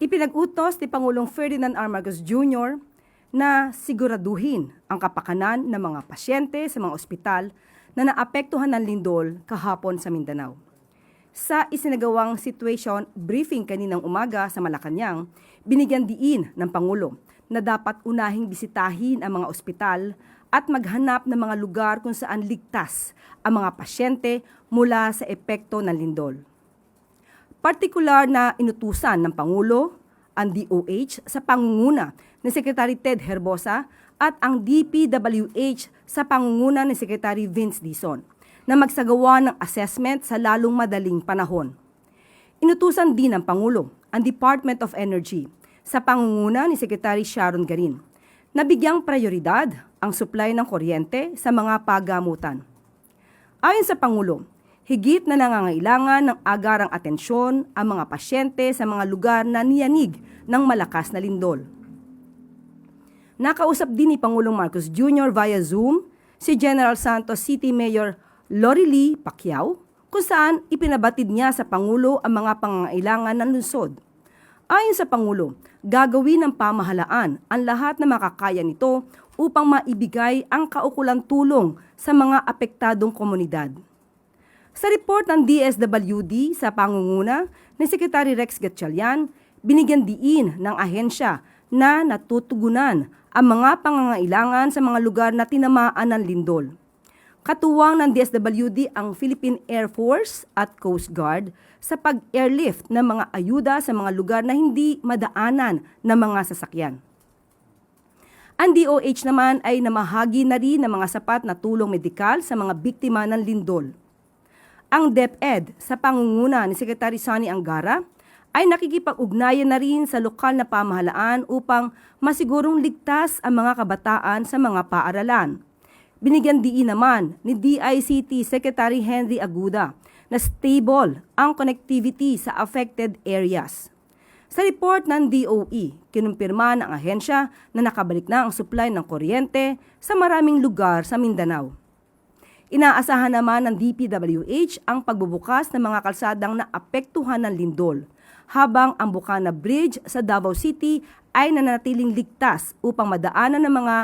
Ipinag-utos ni Pangulong Ferdinand R. Marcos Jr. na siguraduhin ang kapakanan ng mga pasyente sa mga ospital na naapektuhan ng lindol kahapon sa Mindanao. Sa isinagawang situation briefing kaninang umaga sa Malacanang, binigyan diin ng Pangulo na dapat unahing bisitahin ang mga ospital at maghanap ng mga lugar kung saan ligtas ang mga pasyente mula sa epekto ng lindol. Partikular na inutusan ng Pangulo ang DOH sa pangunguna ni Secretary Ted Herbosa at ang DPWH sa pangunguna ni Secretary Vince Dizon na magsagawa ng assessment sa lalong madaling panahon. Inutusan din ng Pangulo ang Department of Energy sa pangunguna ni Secretary Sharon Garin na bigyang prioridad ang supply ng kuryente sa mga pagamutan. Ayon sa Pangulo, higit na nangangailangan ng agarang atensyon ang mga pasyente sa mga lugar na niyanig ng malakas na lindol. Nakausap din ni Pangulong Marcos Jr. via Zoom si General Santos City Mayor Lorely Pacquiao kung saan ipinabatid niya sa Pangulo ang mga pangangailangan ng lungsod. Ayon sa Pangulo, gagawin ng pamahalaan ang lahat na makakaya nito upang maibigay ang kaukulang tulong sa mga apektadong komunidad. Sa report ng DSWD sa pangunguna ni Secretary Rex Gatchalian, binigyan diin ng ahensya na natutugunan ang mga pangangailangan sa mga lugar na tinamaan ng lindol. Katuwang ng DSWD ang Philippine Air Force at Coast Guard sa pag-airlift ng mga ayuda sa mga lugar na hindi madaanan ng mga sasakyan. Ang DOH naman ay namahagi na rin ng mga sapat na tulong medikal sa mga biktima ng lindol. Ang DepEd sa pangunguna ni Secretary Sonny Angara ay nakikipag-ugnayan na rin sa lokal na pamahalaan upang masigurong ligtas ang mga kabataan sa mga paaralan. Binigyan diin naman ni DICT Secretary Henry Aguda na stable ang connectivity sa affected areas. Sa report ng DOE, kinumpirma ng ahensya na nakabalik na ang supply ng kuryente sa maraming lugar sa Mindanao. Inaasahan naman ng DPWH ang pagbubukas ng mga kalsadang naapektuhan ng lindol, habang ang Bukana Bridge sa Davao City ay nanatiling ligtas upang madaanan ng mga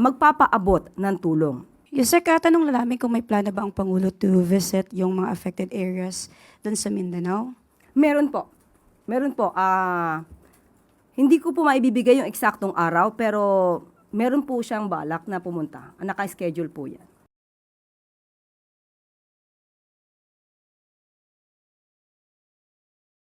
magpapaabot ng tulong. Yes, sir, katanong lang namin kung may plano ba ang Pangulo to visit yung mga affected areas dun sa Mindanao? Meron po. Hindi ko po maibibigay yung eksaktong araw, pero meron po siyang balak na pumunta. Naka-schedule po yan.